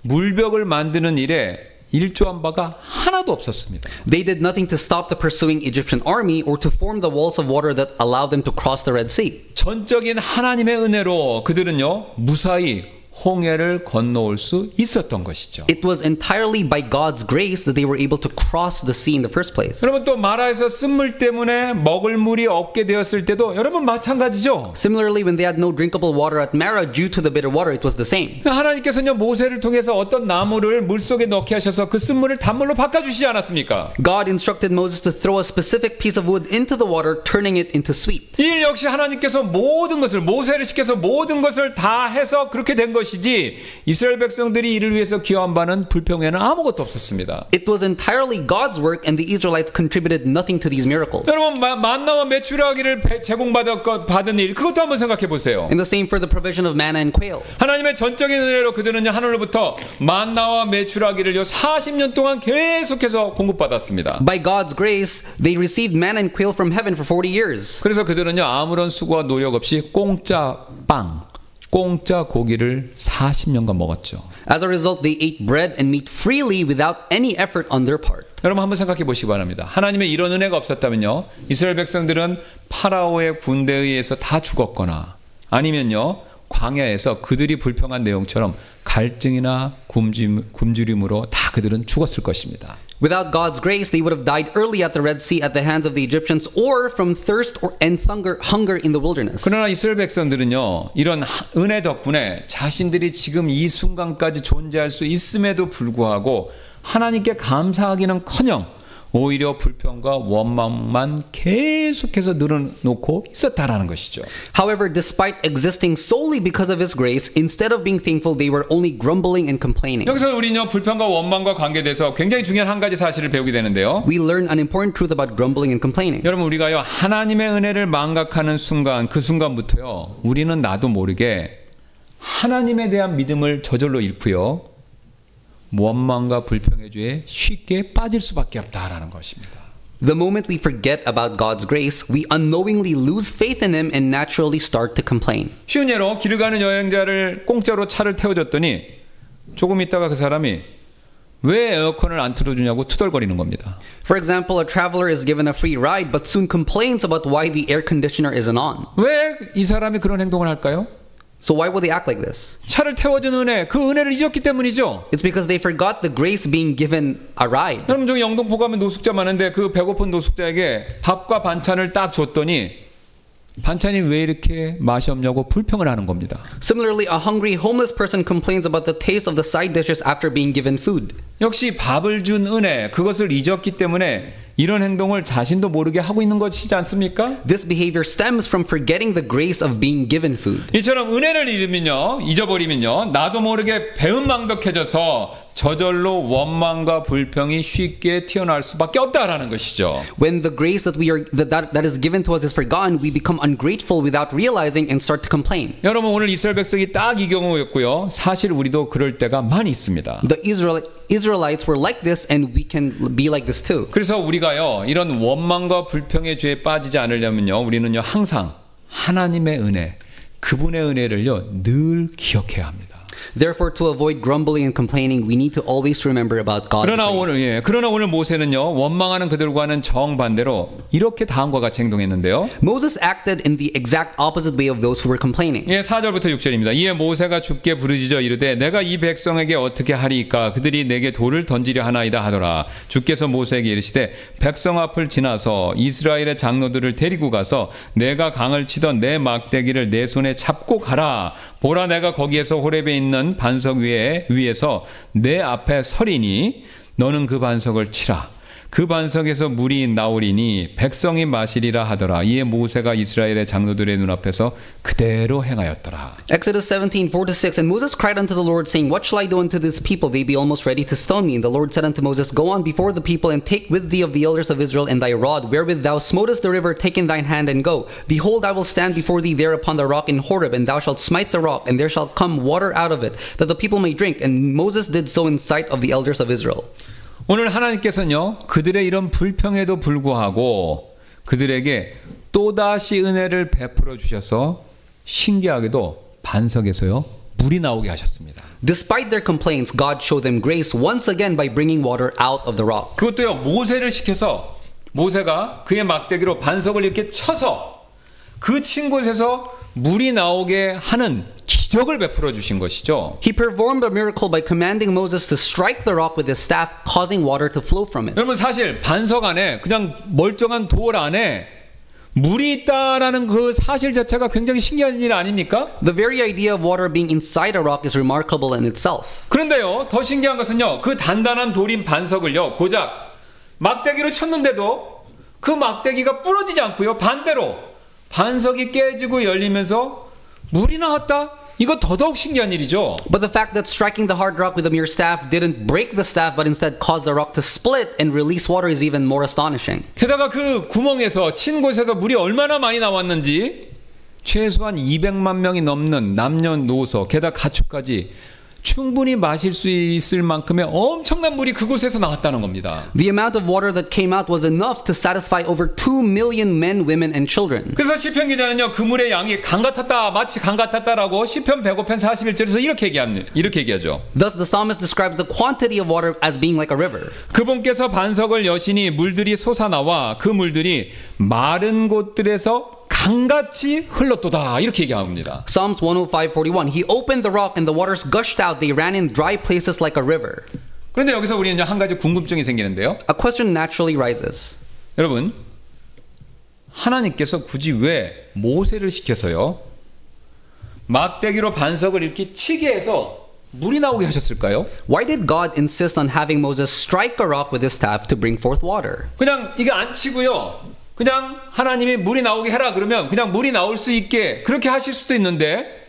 물벽을 만드는 일에 일조한 바가 하나도 없었습니다. They did nothing to stop the pursuing Egyptian army or to form the walls of water that allowed them to cross the Red Sea. 전적인 하나님의 은혜로 그들은요, 무사히 홍해를 건너올 수 있었던 것이죠. It was entirely by God's grace that they were able to cross the sea in the first place. 여러분, 또 마라에서 쓴물 때문에 먹을 물이 없게 되었을 때도 여러분 마찬가지죠. Similarly, when they had no drinkable water at Marah due to the bitter water, it was the same. 하나님께서는 모세를 통해서 어떤 나무를 물속에 넣게 하셔서 그 쓴물을 단물로 바꿔주시지 않았습니까? God instructed Moses to throw a specific piece of wood into the water, turning it into sweet. 이 일 역시 하나님께서 모든 것을, 모세를 시켜서 모든 것을 다 해서 그렇게 된 것이지, 이스라엘 백성들이 이를 위해서 기여한 바는 불평에는 아무것도 없었습니다. It was entirely God's work, and the Israelites contributed nothing to these miracles. 여러분, 만나와 메추라기를 제공받은 일, 그것도 한번 생각해 보세요. And the same for the provision of manna and quail. 하나님의 전적인 은혜로 그들은요, 하늘로부터 만나와 메추라기를요 40년 동안 계속해서 공급받았습니다. By God's grace, they received manna and quail from heaven for 40 years. 그래서 그들은요, 아무런 수고와 노력 없이 공짜 빵, 공짜 고기를 40년간 먹었죠. As a result, they ate bread and meat freely without any effort on their part. 여러분, 한번 생각해 보시기 바랍니다. 하나님의 이런 은혜가 없었다면요, 이스라엘 백성들은 파라오의 군대에 의해서 다 죽었거나 아니면요, 광야에서 그들이 불평한 내용처럼 갈증이나 굶주림으로 다 그들은 죽었을 것입니다. Without God's grace, they would have died early at the Red Sea at the hands of the Egyptians or from thirst and hunger in the wilderness. 그러나 이스라엘 백성들은요, 이런 은혜 덕분에 자신들이 지금 이 순간까지 존재할 수 있음에도 불구하고 하나님께 감사하기는커녕 오히려 불평과 원망만 계속해서 늘어놓고 있었다라는 것이죠. However, despite existing solely because of His grace, instead of being thankful, they were only grumbling and complaining. 여기서 우리는요, 불평과 원망과 관계돼서 굉장히 중요한 한 가지 사실을 배우게 되는데요. We learn an important truth about grumbling and complaining. 여러분, 우리가요, 하나님의 은혜를 망각하는 순간, 그 순간부터요, 우리는 나도 모르게 하나님에 대한 믿음을 저절로 잃고요, 원망과 불평의 죄에 쉽게 빠질 수밖에 없다라는 것입니다. The moment we forget about God's grace, we unknowingly lose faith in Him and naturally start to complain. 쉬운 예로 길을 가는 여행자를 공짜로 차를 태워줬더니 조금 있다가 그 사람이 왜 에어컨을 안 틀어주냐고 투덜거리는 겁니다. For example, a traveler is given a free ride but soon complains about why the air conditioner isn't on. 왜 이 사람이 그런 행동을 할까요? So why would they act like this? 차를 태워준 은혜, 그 은혜를 잊었기 때문이죠. It's because they forgot the grace being given a ride. 여러분, 저기 영등포 가면 노숙자 많은데 그 배고픈 노숙자에게 밥과 반찬을 딱 줬더니 반찬이 왜 이렇게 맛이 없냐고 불평을 하는 겁니다. Similarly, a hungry homeless person complains about the taste of the side dishes after being given food. 역시 밥을 준 은혜, 그것을 잊었기 때문에 이런 행동을 자신도 모르게 하고 있는 것이지 않습니까? This behavior stems from forgetting the grace of being given food. 이처럼 은혜를 잊어버리면요, 나도 모르게 배은망덕해져서 저절로 원망과 불평이 쉽게 튀어나올 수밖에 없다라는 것이죠. When the grace that is given to us is forgotten, we become ungrateful without realizing and start to complain. 여러분, 오늘 이스라엘 백성이 딱 이 경우였고요. 사실 우리도 그럴 때가 많이 있습니다. The Israelites were like this, and we can be like this too. 그래서 우리가요, 이런 원망과 불평의 죄에 빠지지 않으려면요, 우리는요, 항상 하나님의 은혜, 그분의 은혜를요, 늘 기억해야 합니다. Therefore, to avoid grumbling and complaining, we need to always remember about God's grace. 그러나 오늘 모세는요, 원망하는 그들과는 정반대로 이렇게 다음과 같이 행동했는데요. Moses acted in the exact opposite way of those who were complaining. 4절부터 6절입니다. 이에 모세가 주께 부르짖어 이르되 내가 이 백성에게 어떻게 하리이까? 그들이 내게 돌을 던지려 하나이다 하더라. 주께서 모세에게 이르시되 백성 앞을 지나서 이스라엘의 장로들을 데리고 가서 내가 강을 치던 내 막대기를 내 손에 잡고 가라. 보라, 내가 거기에서 호렙에 있는 반석 위에서 내 앞에 서리니 너는 그 반석을 치라. 그 반석에서 물이 나오리니 백성이 마시리라 하더라. 이에 모세가 이스라엘의 장로들의 눈앞에서 그대로 행하였더라. Exodus 17:4-6. And Moses cried unto the Lord, saying, What shall I do unto this people? They be almost ready to stone me. And the Lord said unto Moses, Go on before the people, and take with thee of the elders of Israel and thy rod, wherewith thou smotest the river, take in thine hand, and go. Behold, I will stand before thee there upon the rock in Horeb, and thou shalt smite the rock, and there shall come water out of it, that the people may drink. And Moses did so in sight of the elders of Israel. 오늘 하나님께서는요, 그들의 이런 불평에도 불구하고 그들에게 또다시 은혜를 베풀어 주셔서 신기하게도 반석에서요, 물이 나오게 하셨습니다. Despite their complaints, God showed them grace once again by bringing water out of the rock. 그것도요, 모세를 시켜서 모세가 그의 막대기로 반석을 이렇게 쳐서 그 친 곳에서 물이 나오게 하는 기적을 베풀어 주신 것이죠. He performed a miracle by commanding Moses to strike the rock with his staff, causing water to flow from it. 여러분, 사실 반석 안에, 그냥 멀쩡한 돌 안에 물이 있다라는 그 사실 자체가 굉장히 신기한 일 아닙니까? The very idea of water being inside a rock is remarkable in itself. 그런데요, 더 신기한 것은요, 그 단단한 돌인 반석을요, 고작 막대기로 쳤는데도 그 막대기가 부러지지 않고요, 반대로 반석이 깨지고 열리면서 물이 나왔다? 이거 더더욱 신기한 일이죠. But the fact that striking the hard rock with a mere staff didn't break the staff but instead caused the rock to split and release water is even more astonishing. 게다가 그 구멍에서 친 곳에서 물이 얼마나 많이 나왔는지 최소한 200만 명이 넘는 남녀노소 게다가 가축까지 충분히 마실 수 있을 만큼의 엄청난 물이 그곳에서 나왔다는 겁니다. The amount of water that came out was enough to satisfy over 2 million men, women, and children. 그래서 시편 기자는요, 그 물의 양이 강 같았다, 마치 강 같았다라고 시편 105편 41절에서 이렇게 얘기하죠. Thus the psalmist describes the quantity of water as being like a river. 그분께서 반석을 여시니 물들이 솟아나와 그 물들이 마른 곳들에서 강같이 흘렀도다 이렇게 얘기합니다. Psalms 105:41. He opened the rock and the waters gushed out. They ran in dry places like a river. 그런데 여기서 우리는 한 가지 궁금증이 생기는데요. A question naturally rises. 여러분, 하나님께서 굳이 왜 모세를 시켜서요 막대기로 반석을 이렇게 치게 해서 물이 나오게 하셨을까요? Why did God insist on having Moses strike a rock with his staff to bring forth water? 그냥 이게 안 치고요. 그냥 하나님이 물이 나오게 해라 그러면 그냥 물이 나올 수 있게 그렇게 하실 수도 있는데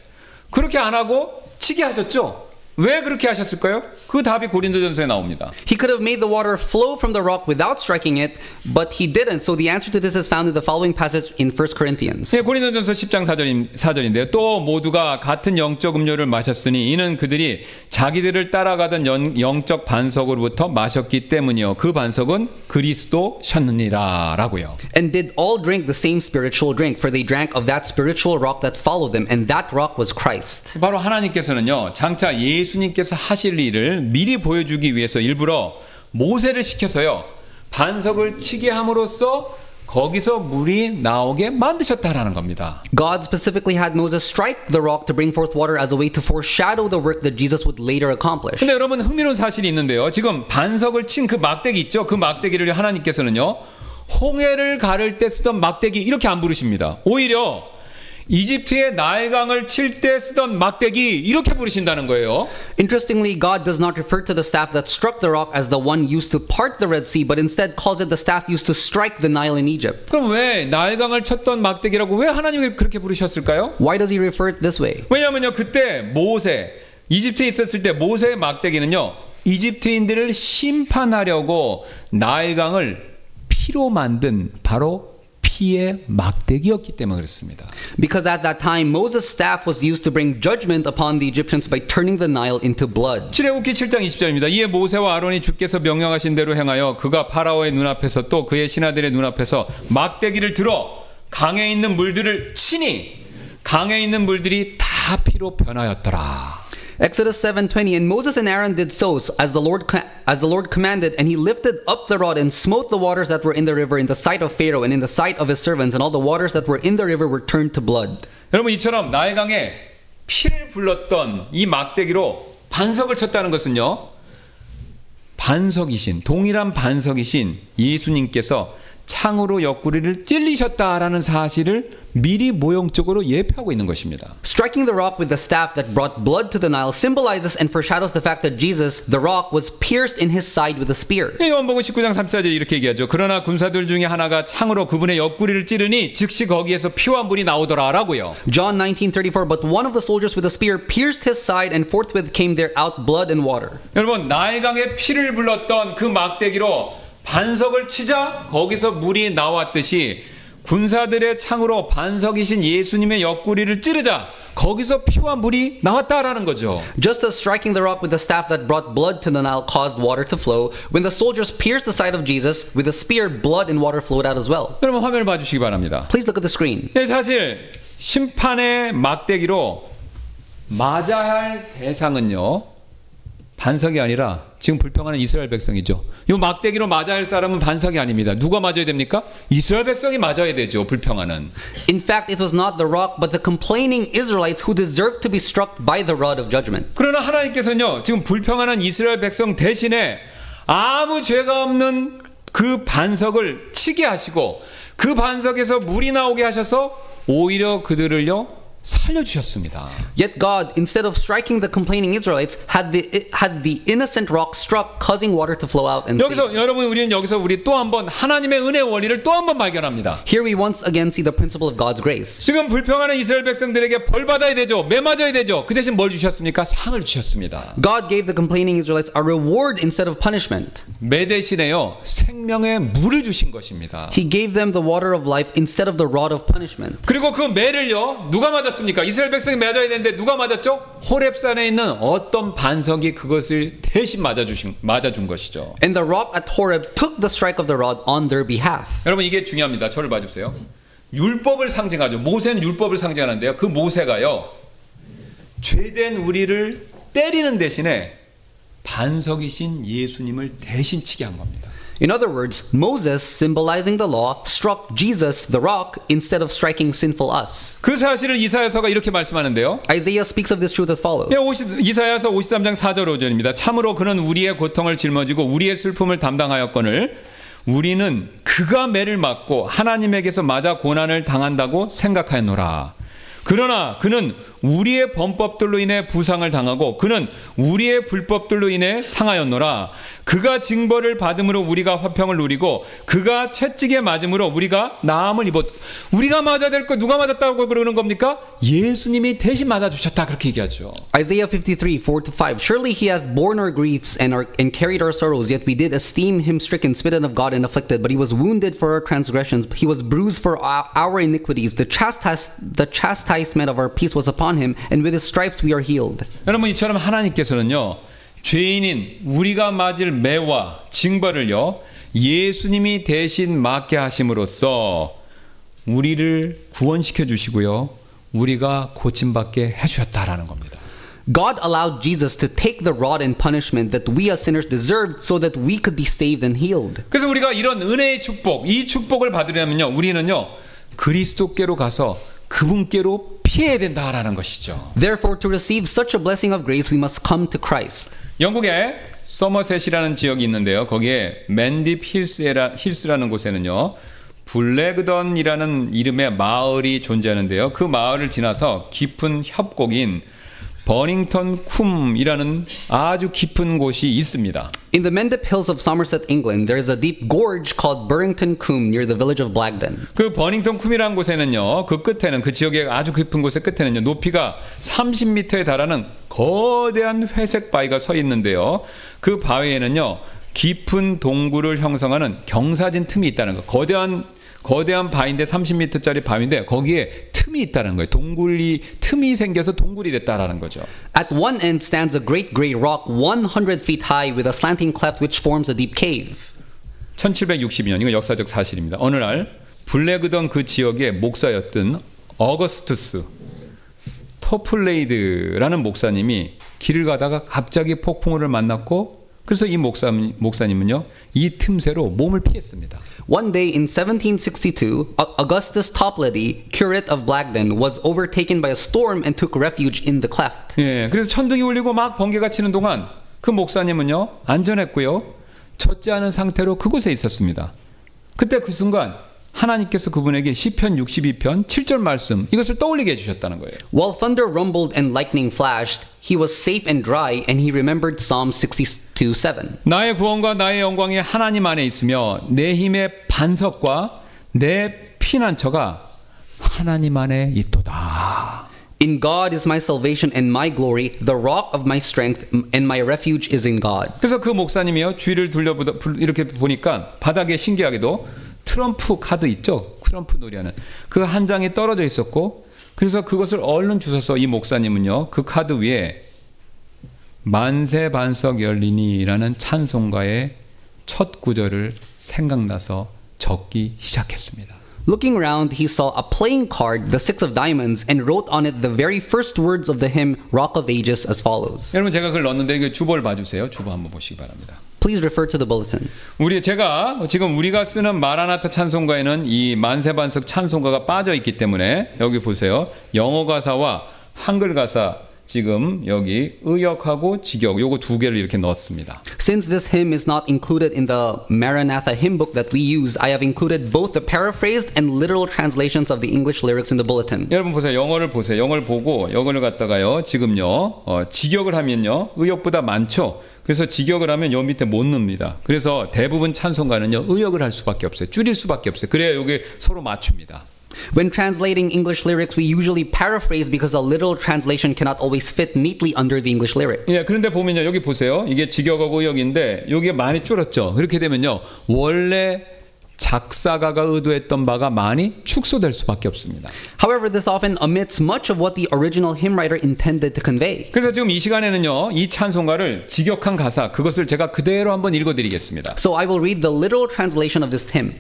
그렇게 안 하고 치게 하셨죠? 왜 그렇게 하셨을까요? 그 답이 고린도전서에 나옵니다. He could have made the water flow from the rock without striking it, but he didn't. So the answer to this is found in the following passage in 1 Corinthians. 네, 고린도전서 10장 4절인데요. 또 모두가 같은 영적 음료를 마셨으니 이는 그들이 자기들을 따라가던 영적 반석으로부터 마셨기 때문이요. 그 반석은 그리스도셨느니라 라고요. And did all drink the same spiritual drink, for they drank of that spiritual rock that followed them, and that rock was Christ. 바로 하나님께서는요. 장차 예수님께서 하실 일을 미리 보여주기 위해서 일부러 모세를 시켜서요. 반석을 치게 함으로써 거기서 물이 나오게 만드셨다라는 겁니다. God specifically had Moses strike the rock to bring forth water as a way to foreshadow the work that Jesus would later accomplish. 근데 여러분 흥미로운 사실이 있는데요. 지금 반석을 친 그 막대기 있죠? 그 막대기를 하나님께서는요. 홍해를 가를 때 쓰던 막대기 이렇게 안 부르십니다. 오히려 이집트의 나일강을 칠 때 쓰던 막대기 이렇게 부르신다는 거예요. Interestingly, God does not refer to the staff that struck the rock as the one used to part the Red Sea, but instead calls it the staff used to strike the Nile in Egypt. 그럼 왜 나일강을 쳤던 막대기라고 왜 하나님이 그렇게 부르셨을까요? Why does he refer it this way? 왜냐하면요 그때 모세 이집트에 있었을 때 모세의 막대기는요 이집트인들을 심판하려고 나일강을 피로 만든 바로 피의 막대기였기 때문에 그렇습니다. Because at that time Moses' staff was used to bring judgment upon the Egyptians by turning the Nile into blood. 출애굽기 7장 20절입니다. 이에 모세와 아론이 주께서 명령하신 대로 행하여 그가 파라오의 눈앞에서 또 그의 신하들의 눈앞에서 막대기를 들어 강에 있는 물들을 치니 강에 있는 물들이 다 피로 변하였더라. Exodus 7:20. And Moses and Aaron did so as the Lord commanded, and he lifted up the rod and smote the waters that were in the river in the sight of Pharaoh and in the sight of his servants, and all the waters that were in the river were turned to blood. 여러분 이처럼 나일강에 피를 불렀던 이 막대기로 반석을 쳤다는 것은요. 반석이신 동일한 반석이신 예수님께서 창으로 옆구리를 찔리셨다라는 사실을 미리 모형적으로 예표하고 있는 것입니다. Striking the rock with the staff that brought blood to the Nile symbolizes and foreshadows the fact that Jesus, the rock, was pierced in his side with a spear. 요한복음 19장 34절 이렇게 얘기하죠. 그러나 군사들 중에 하나가 창으로 그분의 옆구리를 찌르니 즉시 거기에서 피와 물이 나오더라라고요. John 19:34. But one of the soldiers with a spear pierced his side, and forthwith came there out blood and water. 여러분 나일강에 피를 불렀던 그 막대기로 반석을 치자 거기서 물이 나왔듯이 군사들의 창으로 반석이신 예수님의 옆구리를 찌르자 거기서 피와 물이 나왔다라는 거죠. Just as striking the rock with the staff that brought blood to the Nile caused water to flow, when the soldiers pierced the side of Jesus with a spear, blood and water flowed out as well. 여러분 화면을 봐주시기 바랍니다. Please look at the screen. 사실 심판의 막대기로 맞아야 할 대상은요 반석이 아니라 지금 불평하는 이스라엘 백성이죠. 이 막대기로 맞아야 할 사람은 반석이 아닙니다. 누가 맞아야 됩니까? 이스라엘 백성이 맞아야 되죠. 불평하는. In fact, it was not the rock, but the complaining Israelites who deserved to be struck by the rod of judgment. 그러나 하나님께서는요, 지금 불평하는 이스라엘 백성 대신에 아무 죄가 없는 그 반석을 치게 하시고 그 반석에서 물이 나오게 하셔서 오히려 그들을요 살려주셨습니다. Yet God, instead of striking the complaining Israelites, had the innocent rock struck, causing water to flow out and save. 여기서 여러분 우리는 우리 또 한번 하나님의 은혜의 원리를 또 한번 발견합니다. Here we once again see the principle of God's grace. 지금 불평하는 이스라엘 백성들에게 벌 받아야 되죠. 매 맞아야 되죠. 그 대신 뭘 주셨습니까? 상을 주셨습니다. God gave the complaining Israelites a reward instead of punishment. 매 대신에요 생명의 물을 주신 것입니다. He gave them the water of life instead of the rod of punishment. 그리고 그 매를요 누가 맞았습니까? 이스라엘 백성이 맞아야 되는데 누가 맞았죠? 호렙산에 있는 어떤 반석이 그것을 대신 맞아준 것이죠. And the rock at Horeb took the strike of the rod on their behalf. 여러분 이게 중요합니다. 저를 봐주세요. 율법을 상징하죠. 모세는 율법을 상징하는데요. 그 모세가요 죄된 우리를 때리는 대신에 반석이신 예수님을 대신 치게 한 겁니다. In other words, Moses, symbolizing the law, struck Jesus, the rock, instead of striking sinful us. 그 사실을 이사야서가 이렇게 말씀하는데요. Isaiah speaks of this truth as follows. 이사야서 53장 4절 5절입니다. 참으로 그는 우리의 고통을 짊어지고 우리의 슬픔을 담당하였거늘 우리는 그가 매를 맞고 하나님에게서 맞아 고난을 당한다고 생각하였노라. 그러나 그는 우리의 범법들로 인해 부상을 당하고 그는 우리의 불법들로 인해 상하였노라. 그가 징벌을 받음으로 우리가 화평을 누리고 그가 채찍에 맞음으로 우리가 나음을 입었. 우리가 맞아야 될 거 누가 맞았다고 그러는 겁니까? 예수님이 대신 맞아주셨다 그렇게 얘기하죠. Isaiah 53, 4-5. Surely he hath borne our griefs and carried our sorrows, yet we did esteem him stricken, smitten of God, and afflicted. But he was wounded for our transgressions, he was bruised for our iniquities. The chastisement of our peace was upon him, and with his stripes we are healed. 여러분 이처럼 하나님께서는요. 죄인인 우리가 맞을 매와 징벌을요. 예수님이 대신 맡게 하심으로써 우리를 구원시켜 주시고요. 우리가 고침받게 해주셨다라는 겁니다. God allowed Jesus to take the rod and punishment that we as sinners deserved so that we could be saved and healed. 그래서 우리가 이런 은혜의 축복, 이 축복을 받으려면요. 우리는요. 그리스도께로 가서 그분께로 피해야 된다라는 것이죠. Therefore, to receive such a blessing of grace, we must come to Christ. 영국에 서머셋이라는 지역이 있는데요. 거기에 맨딥 힐스라는 곳에는요. 블랙던이라는 이름의 마을이 존재하는데요. 그 마을을 지나서 깊은 협곡인 버닝턴 쿰이라는 아주 깊은 곳이 있습니다. In the Mendip Hills of Somerset, England, there is a deep gorge called Burrington Combe near the village of Blagden. 그 버닝턴 쿰이라는 곳에는요. 그 끝에는 그 지역의 아주 깊은 곳의 끝에는요. 높이가 30m에 달하는 거대한 회색 바위가 서 있는데요. 그 바위에는요. 깊은 동굴을 형성하는 경사진 틈이 있다는 거. 거대한 바위인데 30m짜리 바위인데 거기에 틈이 있다는 거예요. 틈이 생겨서 동굴이 됐다라는 거죠. At one end stands a great grey rock 100 feet high with a slanting cleft which forms a deep cave. 1762년 이거 역사적 사실입니다. 어느 날 블랙던 그 지역의 목사였던 어거스투스 토플레이드라는 목사님이 길을 가다가 갑자기 폭풍우를 만났고 그래서 이 목사님은요 이 틈새로 몸을 피했습니다. One day in 1762, Augustus Toplady, curate of Blagden, was overtaken by a storm and took refuge in the cleft. 예, 그래서 천둥이 울리고 막 번개가 치는 동안 그 목사님은요 안전했고요 젖지 않은 상태로 그곳에 있었습니다. 그때 그 순간 하나님께서 그분에게 시편 62편 7절 말씀 이것을 떠올리게 해주셨다는 거예요. While thunder rumbled and lightning flashed, he was safe and dry, and he remembered Psalm 62:7. 나의 구원과 나의 영광이 하나님 안에 있으며 내 힘의 반석과 내 피난처가 하나님 안에 있도다. In God is my salvation and my glory, the rock of my strength, and my refuge is in God. 그래서 그 목사님이요 주위를 이렇게 보니까 바닥에 신기하게도 트럼프 카드 있죠? 트럼프 놀이하는 그 한 장이 떨어져 있었고 그래서 그것을 얼른 주워서 이 목사님은요 그 카드 위에 만세 반석 열리니라는 찬송가의 첫 구절을 생각나서 적기 시작했습니다. Looking around, he saw a playing card, the Six of Diamonds, and wrote on it the very first words of the hymn Rock of Ages as follows. 여러분 제가 그걸 넣었는데 이거 주보를 봐주세요. 주보 한번 보시기 바랍니다. Please refer to the bulletin. 우리가 쓰는 마라나타 찬송가에는 이 만세반석 찬송가가 빠져 있기 때문에 여기 보세요. 영어 가사와 한글 가사 지금 여기 의역하고 직역 요거 두 개를 이렇게 넣었습니다. Since this hymn is not included in the Maranatha hymn book that we use, I have included both the paraphrased and literal translations of the English lyrics in the bulletin. 여러분 보세요. 영어를 보고 영어를 갖다가요. 지금요. 직역을 하면요. 의역보다 많죠. 그래서 직역을 하면 요 밑에 못 넣습니다. 그래서 대부분 찬송가는요. 의역을 할 수밖에 없어요. 줄일 수밖에 없어요. 그래야 요게 서로 맞춥니다. When translating English lyrics, we usually paraphrase because a literal translation cannot always fit neatly under the English lyrics. 예, 그런데 보면요. 여기 보세요. 이게 직역하고 의역인데 여기에 많이 줄었죠. 그렇게 되면요. 원래 작사가가 의도했던 바가 많이 축소될 수밖에 없습니다. However, this often omits much of what the original hymn writer intended to convey. 그래서 지금 이 시간에는요. 이 찬송가를 직역한 가사 그것을 제가 그대로 한번 읽어드리겠습니다. So I will read the literal translation of this hymn.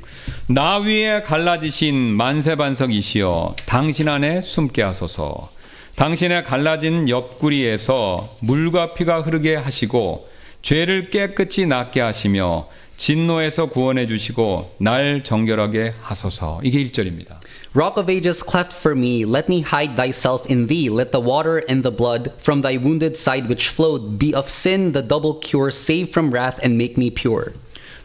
나 위에 갈라지신 만세반석이시여 당신 안에 숨게 하소서. 당신의 갈라진 옆구리에서 물과 피가 흐르게 하시고 죄를 깨끗이 낫게 하시며 진노에서 구원해 주시고 날 정결하게 하소서. 이게 1절입니다. Rock of ages, cleft for me, let me hide thyself in thee. Let the water and the blood from thy wounded side which flowed be of sin the double cure, save from wrath and make me pure.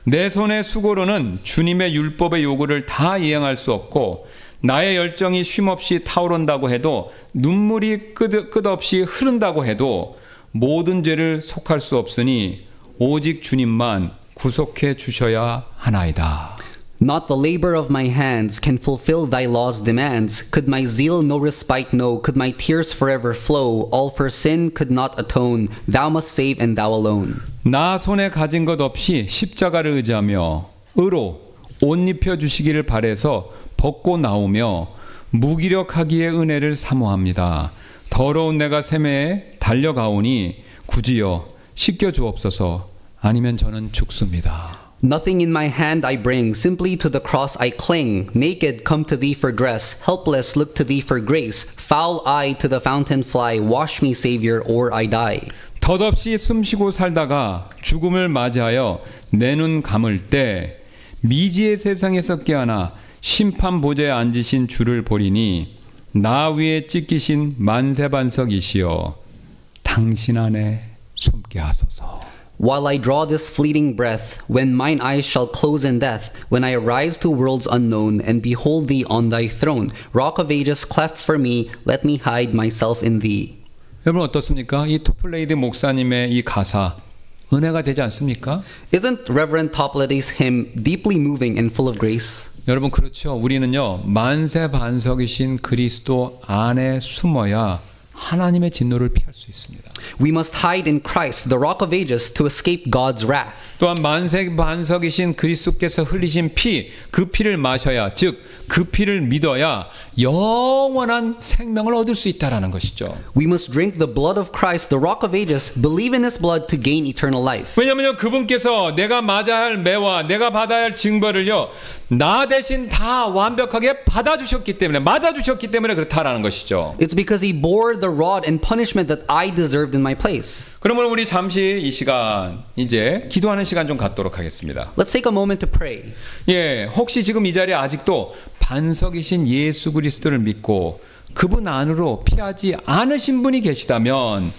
내 손의 수고로는 주님의 율법의 요구를 다 이행할 수 없고 나의 열정이 쉼없이 타오른다고 해도 눈물이 끝없이 흐른다고 해도 모든 죄를 속할 수 없으니 오직 주님만 구속해 주셔야 하나이다. Not the labor of my hands can fulfill thy law's demands. Could my zeal no respite know? Could my tears forever flow? All for sin could not atone. Thou must save and thou alone. 나 손에 가진 것 없이 십자가를 의지하며 의로 옷 입혀 주시기를 바래서 벗고 나오며 무기력하기에 은혜를 사모합니다. 더러운 내가 샘에 달려가오니 굳이여 씻겨 주옵소서. 아니면 저는 죽습니다. Nothing in my hand I bring, simply to the cross I cling. Naked come to thee for dress, helpless look to thee for grace. Foul eye to the fountain fly, wash me Savior or I die. 덧없이 숨쉬고 살다가 죽음을 맞이하여 내 눈 감을 때 미지의 세상에서 깨어나 심판 보좌에 앉으신 주를 보리니 나 위에 찢기신 만세반석이시여 당신 안에 숨게 하소서. While I draw this fleeting breath, when mine eyes shall close in death, when I arise to worlds unknown and behold thee on thy throne, rock of ages cleft for me, let me hide myself in thee. 여러분 어떻습니까? 이 토플레이드 목사님의 이 가사 은혜가 되지 않습니까? Isn't Reverend Topolady's hymn deeply moving and full of grace? 여러분 그렇죠. 우리는요 만세반석이신 그리스도 안에 숨어야 하나님의 진노를 피할 수 있습니다. We must hide in Christ, the rock of ages, to escape God's wrath. 또한 만세반석이신 그리스도께서 흘리신 피, 그 피를 마셔야, 즉 그 피를 믿어야 영원한 생명을 얻을 수 있다라는 것이죠. We must drink the blood of Christ, the rock of ages, believe in His blood to gain eternal life. 왜냐하면 그분께서 내가 맞아야 할 매와 내가 받아야 할 징벌을요 나 대신 다 완벽하게 받아주셨기 때문에 맞아주셨기 때문에 그렇다라는 것이죠. It's because He bore the rod and punishment that I deserved in my place. 그러면 우리 잠시 이 시간 이제 기도하는 시간 좀 갖도록 하겠습니다. Let's take a moment to pray. 예, 혹시 지금 이 자리에 아직도 반석이신 예수 그리스도를 믿고 그분 안으로 피하지 않으신 분이 계시다면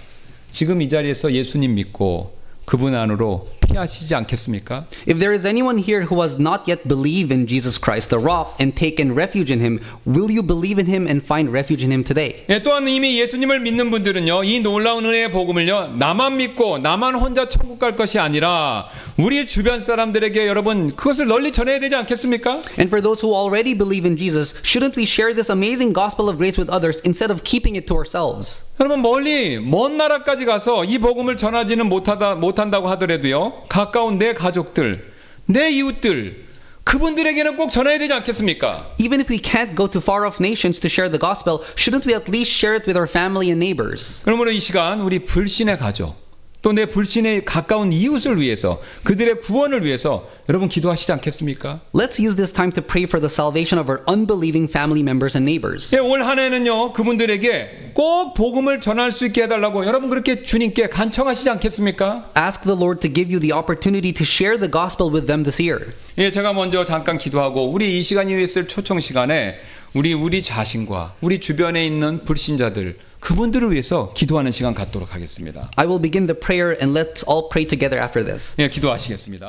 지금 이 자리에서 예수님 믿고 그분 안으로 피하시지 않겠습니까? If there is anyone here who has not yet believed in Jesus Christ, the rock, and taken refuge in Him, will you believe in Him and find refuge in Him today? 예, 또한 이미 예수님을 믿는 분들은요, 이 놀라운 은혜의 복음을요, 나만 믿고 나만 혼자 천국 갈 것이 아니라 우리 주변 사람들에게 여러분 그것을 널리 전해야 되지 않겠습니까? And for those who already believe in Jesus, shouldn't we share this amazing gospel of grace with others instead of keeping it to ourselves? 여러분 멀리 먼 나라까지 가서 이 복음을 전하지는 못한다고 하더라도요, 가까운 내 가족들, 내 이웃들, 그분들에게는 꼭 전해야 되지 않겠습니까? Even if we can't go to far-off nations to share the gospel, shouldn't we at least share it with our family and neighbors? 그러므로 이 시간 우리 불신의 가족, 또 내 불신의 가까운 이웃을 위해서 그들의 구원을 위해서 여러분 기도하시지 않겠습니까? Let's use this time to pray for the salvation of our unbelieving family members and neighbors. 예, 올 한 해는요 그분들에게 꼭 복음을 전할 수 있게 해달라고 여러분 그렇게 주님께 간청하시지 않겠습니까? Ask the Lord to give you the opportunity to share the gospel with them this year. 예, 제가 먼저 잠깐 기도하고 우리 이 시간 이후에 쓸 초청 시간에 우리 자신과 우리 주변에 있는 불신자들 그분들을 위해서 기도하는 시간 갖도록 하겠습니다. I will begin the prayer and let's all pray together after this. 예, 기도하시겠습니다.